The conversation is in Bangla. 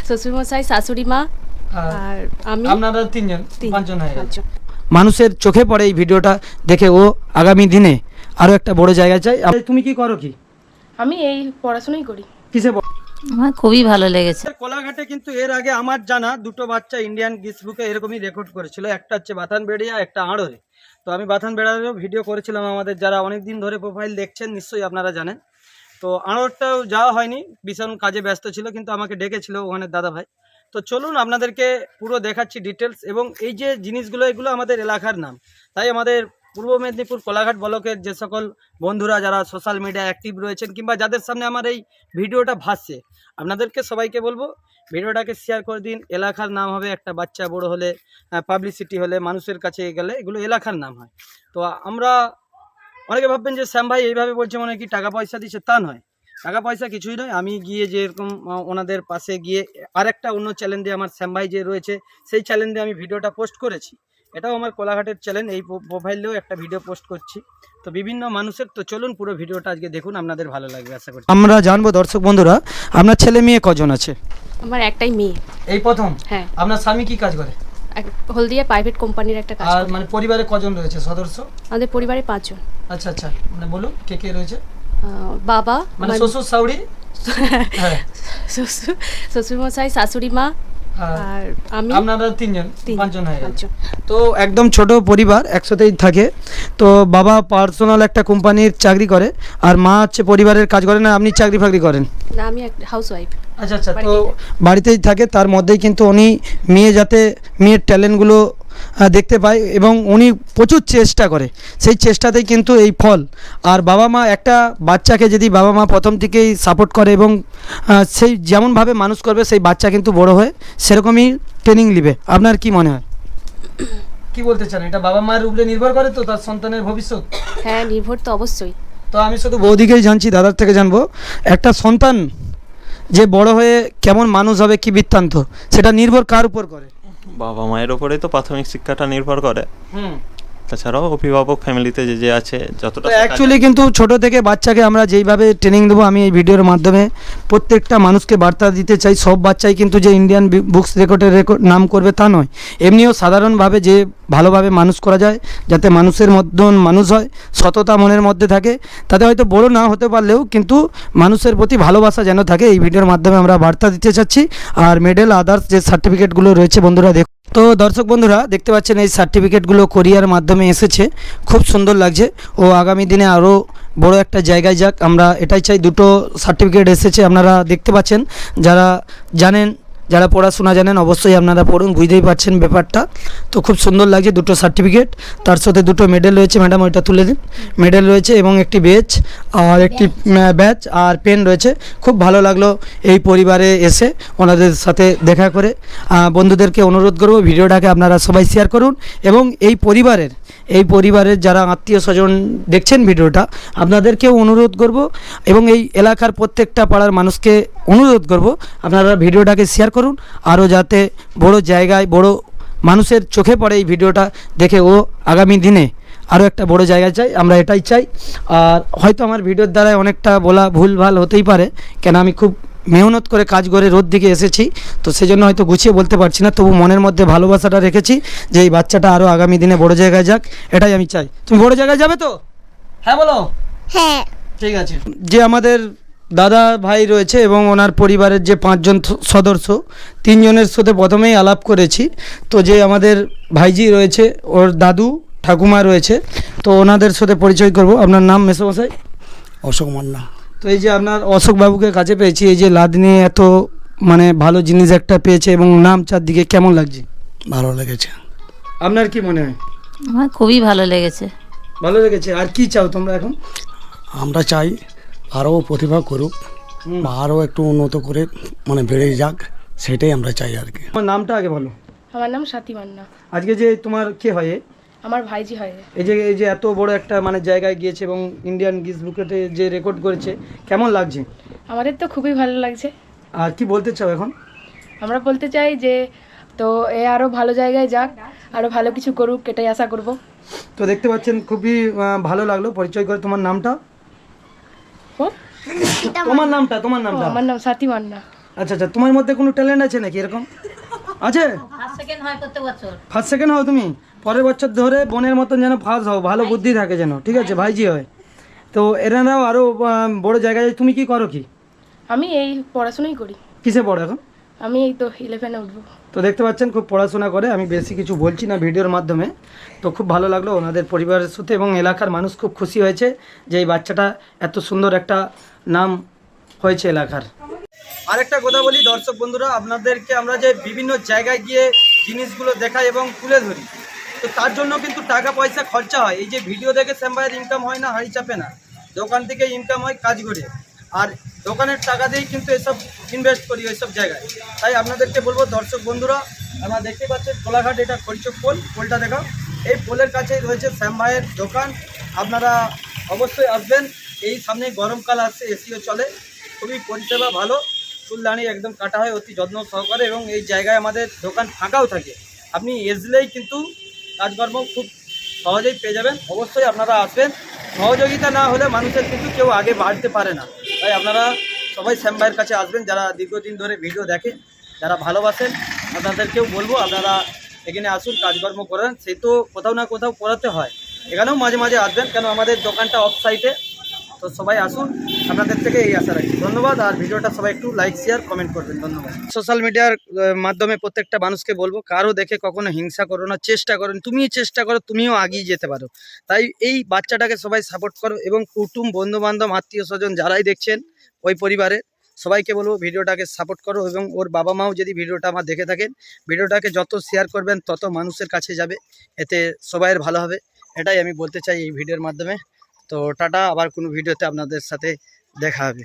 শ্বশুরমশাই, শাশুড়ি মা আর আমি। আপনারা তিনজন, পাঁচজন হয়ে গেছে। পাঁচজন। মানুষের চোখে পড়ে এই ভিডিওটা দেখে ও আগামী দিনে আরো একটা বড় জায়গায় চাই। তুমি কি করো? কি আমি এই পড়াশোনাই করি। কিসে? আমার খুবই ভালো লেগেছে। কোলাঘাটে কিন্তু এর আগে আমার জানা দুটো বাচ্চা ইন্ডিয়ান গিস বুকে এরকমই রেকর্ড করেছিল। একটা হচ্ছে বাথানবেড়িয়া, একটা আড়রে। তো আমি বাথানবেড়িয়ারও ভিডিও করেছিলাম। আমাদের যারা অনেক দিন ধরে প্রোফাইল দেখছেন নিশ্চয়ই আপনারা জানেন। তো আড়রটাও যাওয়া হয়নি, ভীষণ কাজে ব্যস্ত ছিল, কিন্তু আমাকে ডেকেছিল ওখানে দাদা ভাই। তো চলুন আপনাদেরকে পুরো দেখাচ্ছি ডিটেলস। এবং এই যে জিনিসগুলো এগুলো আমাদের এলাকার নাম। তাই আমাদের পূর্ব মেদিনীপুর কোলাঘাট ব্লকের যে সকল বন্ধুরা যারা সোশ্যাল মিডিয়া অ্যাক্টিভ রয়েছেন কিংবা যাদের সামনে আমার এই ভিডিওটা ভাসছে, আপনাদেরকে সবাইকে বলবো ভিডিওটাকে শেয়ার করে দিন। এলাকার নাম হবে, একটা বাচ্চা বড় হলে, পাবলিসিটি হলে, মানুষের কাছে গেলে এগুলো এলাকার নাম হয়। তো আমরা অনেকে ভাববেন যে শ্যাম ভাই এইভাবে বলছে মনে কি টাকা পয়সা দিচ্ছে, তা নয়। টাকা পয়সা কিছুই নয়। আমি গিয়ে যেরকম ওনাদের পাশে গিয়ে আরেকটা অন্য চ্যানেলে আমার শ্যাম ভাই যে রয়েছে সেই চ্যানেলে আমি ভিডিওটা পোস্ট করেছি। এটাও আমার কোলাঘাটের চ্যানেল, এই প্রোফাইলেও একটা ভিডিও পোস্ট করছি। তো বিভিন্ন মানুষের। তো চলুন পুরো ভিডিওটা আজকে দেখুন, আপনাদের ভালো লাগবে আশা করি। আমরা জানবো দর্শক বন্ধুরা, আপনার ছেলে মেয়ে কজন আছে? আমার একটাই মেয়ে। এই প্রথম? হ্যাঁ। আপনার স্বামী কি কাজ করে? হলদিয়া প্রাইভেট কোম্পানির একটা কাজ আর করে। মানে পরিবারে কজন রয়েছে সদস্য? আমাদের পরিবারে 5 জন। আচ্ছা আচ্ছা, মানে বলুন কে কে রয়েছে? বাবা, মানে শ্বশুর শাশুড়ি, হ্যাঁ, শ্বশুরমশাই, শাশুড়ি মা আর আমি। আপনারা তিনজন, পাঁচজন হয়ে গেছে। 5 জন। তো একদম ছোট পরিবার, একসাথেই থাকে। তো বাবা পার্সোনাল একটা কোম্পানির চাকরি করে, আর মা হচ্ছে পরিবারের কাজ করে। না আপনি চাকরি ফাকরি করেন? না, আমি হাউস ওয়াইফ। আচ্ছা আচ্ছা। তো বাড়িতেই থাকে, তার মধ্যেই কিন্তু উনি মেয়ের ট্যালেন্টগুলো দেখতে পায় এবং উনি প্রচুর চেষ্টা করে, সেই চেষ্টাতেই কিন্তু এই ফল। আর বাবা মা একটা বাচ্চাকে যদি বাবা মা প্রথম থেকেই সাপোর্ট করে এবং সেই যেমনভাবে মানুষ করবে, সেই বাচ্চা কিন্তু বড় হয়ে সেরকমই ট্রেনিং নেবে। আপনার কি মনে হয়, কি বলতে চান? এটা বাবা মায়ের উপরে নির্ভর করে তো তার সন্তানের ভবিষ্যৎ? হ্যাঁ, নির্ভর তো অবশ্যই। তো আমি শুধু বৌদিকেই জানছি, দাদার থেকে জানবো একটা সন্তান যে বড় হয়ে কেমন মানুষ হবে, কি বৃত্তান্ত, সেটা নির্ভর কার উপর করে? বাবা মায়ের ওপরেই তো প্রাথমিক শিক্ষাটা নির্ভর করে। তাছাড়াও অভিভাবক ফ্যামিলিতে যে আছে যতটা। অ্যাকচুয়ালি কিন্তু ছোট থেকে বাচ্চাকে আমরা যেইভাবে ট্রেনিং দেবো, আমি এই ভিডিওর মাধ্যমে প্রত্যেকটা মানুষকে বার্তা দিতে চাই। সব বাচ্চাই কিন্তু যে ইন্ডিয়ান বুকস রেকর্ডের নাম করবে তা নয়, এমনিও সাধারণভাবে যে ভালোভাবে মানুষ করা যায়, যাতে মানুষের মতন মানুষ হয়, সততা মনের মধ্যে থাকে, তাতে হয়তো বড় না হতে পারলেও কিন্তু মানুষের প্রতি ভালোবাসা যেন থাকে, এই ভিডিওর মাধ্যমে আমরা বার্তা দিতে চাচ্ছি। আর মেডেল আদার্স যে সার্টিফিকেটগুলো রয়েছে বন্ধুরা দেখুন। তো দর্শক বন্ধুরা দেখতে পাচ্ছেন এই সার্টিফিকেটগুলো কোরিয়ার মাধ্যমে এসেছে, খুব সুন্দর লাগছে। ও আগামী দিনে আরও বড় একটা জায়গায় যাক, আমরা এটাই চাই। দুটো সার্টিফিকেট এসেছে, আপনারা দেখতে পাচ্ছেন। যারা জানেন, যারা পড়াশোনা জানেন, অবশ্যই আপনারা পড়ুন, বুঝতেই পারছেন ব্যাপারটা। তো খুব সুন্দর লাগছে দুটো সার্টিফিকেট, তার সাথে দুটো মেডেল রয়েছে। ম্যাডাম ওইটা তুলে দিন। মেডেল রয়েছে এবং একটি বেচ আর একটি ব্যাচ আর পেন রয়েছে। খুব ভালো লাগলো এই পরিবারে এসে ওনাদের সাথে দেখা করে। বন্ধুদেরকে অনুরোধ করব ভিডিওটাকে আপনারা সবাই শেয়ার করুন এবং এই পরিবারের যারা আত্মীয় স্বজন দেখছেন ভিডিওটা, আপনাদেরকেও অনুরোধ করব এবং এই এলাকার প্রত্যেকটা পাড়ার মানুষকে অনুরোধ করব আপনারা ভিডিওটাকে শেয়ার করুন, আরও যাতে বড় জায়গায় বড় মানুষের চোখে পড়ে এই ভিডিওটা দেখে ও আগামী দিনে আরও একটা বড় জায়গায় চাই, আমরা এটাই চাই। আর হয়তো আমার ভিডিওর দ্বারাই অনেকটা বলা ভুলভাল হতেই পারে, কেন আমি খুব মেহনত করে কাজ করে রোদ দিকে এসেছি, তো সেজন্য হয়তো গুছিয়ে বলতে পারছি না। তবু মনের মধ্যে ভালোবাসাটা রেখেছি যে এই বাচ্চাটা আরও আগামী দিনে বড় জায়গায় যাক, এটাই আমি চাই। তুমি বড় জায়গায় যাবে তো? হ্যাঁ বলো। হ্যাঁ, ঠিক আছে। যে আমাদের দাদা ভাই রয়েছে এবং ওনার পরিবারের যে 5 জন সদস্য, 3 জনের সাথে প্রথমেই আলাপ করেছি। তো যে আমাদের ভাইজি রয়েছে, ওর দাদু ঠাকুমা রয়েছে, তো ওনাদের সাথে পরিচয় করব। আপনার নাম মেসোমশাই? অশোক মান্না। তো এই যে আপনার অশোক বাবুকে কাছে পেয়েছি, এই যে লাদনি এত মানে ভালো জিনিস একটা পেয়েছে এবং নাম চারদিকে, কেমন লাগছে? ভালো লেগেছে। আপনার কি মনে হয়? আমার খুবই ভালো লেগেছে। ভালো লেগেছে। আর কি চাও তোমরা এখন? আমরা চাই আরও প্রতিভা করুক বা আরও একটু উন্নত করে মানে বেড়ে যাক, সেটাই আমরা চাই আর কি। তোমার নামটা আগে বলো। আমার নাম স্বাতি মান্না। আজকে যে তোমার কে হয়? আমার ভাইজি হয়। এই যে এত বড় একটা মানে জায়গায় গিয়েছে এবং ইন্ডিয়ান গিস বুকেতে যে রেকর্ড করেছে, কেমন লাগছে? আমাদের তো খুবই ভালো লাগছে। আর কি বলতে চাও এখন? আমরা বলতে চাই যে তো আরও ভালো জায়গায় যাক, আরও ভালো কিছু করুক, এটাই আশা করব। তো দেখতে পাচ্ছেন খুবই ভালো লাগলো পরিচয় করে। তোমার নামটা? তোমার নামটা? আমার নাম স্বাতি মান্না। আচ্ছা আচ্ছা, তোমার মধ্যে কোনো ট্যালেন্ট আছে নাকি এরকম? আছে? ফার্স্ট সেকেন্ড হয় প্রত্যেক বছর। ফার্স্ট সেকেন্ড হও তুমি, পরের বছর ধরে বোনের মতন যেন ফার্স্ট হও, ভালো বুদ্ধি থাকে যেন, ঠিক আছে? ভাইজি হয় তো এরাও আরও বড় জায়গায় যায়। তুমি কি করো কি? আমি এই পড়াশোনাই করি। কিসে পড়ো এখন? আমি এই তো 11-এ উঠবো। তো দেখতে পাচ্ছেন খুব পড়াশোনা করে, আমি বেশি কিছু বলছি না ভিডিওর মাধ্যমে। তো খুব ভালো লাগলো ওনাদের পরিবারের সাথে, এবং এলাকার মানুষ খুব খুশি হয়েছে যে এই বাচ্চাটা এত সুন্দর একটা নাম হয়েছে এলাকার। আরেকটা কথা বলি দর্শক বন্ধুরা, আপনাদেরকে আমরা যে বিভিন্ন জায়গায় গিয়ে জিনিসগুলো দেখাই এবং তুলে ধরি, তো তার জন্য কিন্তু টাকা পয়সা খরচা হয়। এই যে ভিডিও দেখে শ্যাম ভাইয়ের ইনকাম হয় না হাঁড়ি চাপে না, দোকান থেকে ইনকাম হয় কাজ করে, আর দোকানের টাকা দিয়েই কিন্তু এসব ইনভেস্ট করি ওইসব জায়গায়। তাই আপনাদেরকে বলবো দর্শক বন্ধুরা, আপনারা দেখতে পাচ্ছেন কোলাঘাট, এটা খড়িচক পোল, পোলটা দেখাও, এই পোলের কাছেই রয়েছে শ্যাম ভাইয়ের দোকান। আপনারা অবশ্যই আসবেন, এই সামনে গরমকাল আসছে, এসিও চলে, খুবই পরিষেবা ভালো, ফুলদানি একদম কাটা হয় অতি যত্ন সহকারে, এবং এই জায়গায় আমাদের দোকান ফাঁকাও থাকে। আপনি এসলেই কিন্তু কাজকর্ম খুব সহজেই পেয়ে যাবেন। অবশ্যই আপনারা আসবেন, সহযোগিতা না হলে মানুষের কিন্তু কেউ আগে বাড়তে পারে না। তাই আপনারা সবাই শ্যাম ভাইয়ের কাছে আসবেন, যারা দীর্ঘদিন ধরে ভিডিও দেখে, যারা ভালোবাসেন, আপনাদেরকেও বলবো আপনারা এখানে আসুন, কাজকর্ম করেন। সেই তো কোথাও না কোথাও করাতে হয়, এখানেও মাঝে মাঝে আসবেন, কেন আমাদের দোকানটা অফ সাইটে। তো সবাই আসুন, আপনাদের থেকে এই আশা রাখছি। ধন্যবাদ, আর ভিডিওটা সবাই একটু লাইক শেয়ার কমেন্ট করবেন। ধন্যবাদ। সোশ্যাল মিডিয়ার মাধ্যমে প্রত্যেকটা মানুষকে বলবো, কারো দেখে কখনো হিংসা করো না, চেষ্টা করেন, তুমিও চেষ্টা করো, তুমিও এগিয়ে যেতে পারো। তাই এই বাচ্চাটাকে সবাই সাপোর্ট করো, এবং কুটুম বন্ধু বান্ধব আত্মীয় স্বজন যারাই দেখছেন ওই পরিবারে সবাইকে বলবো ভিডিওটাকে সাপোর্ট করো, এবং ওর বাবা মাও যদি ভিডিওটা আমার দেখে থাকেন, ভিডিওটাকে যত শেয়ার করবেন তত মানুষের কাছে যাবে, এতে সবাইয়ের ভালো হবে, এটাই আমি বলতে চাই এই ভিডিওর মাধ্যমে। তো টাটা, আবার কোনো ভিডিওতে আপনাদের সাথে দেখা হবে।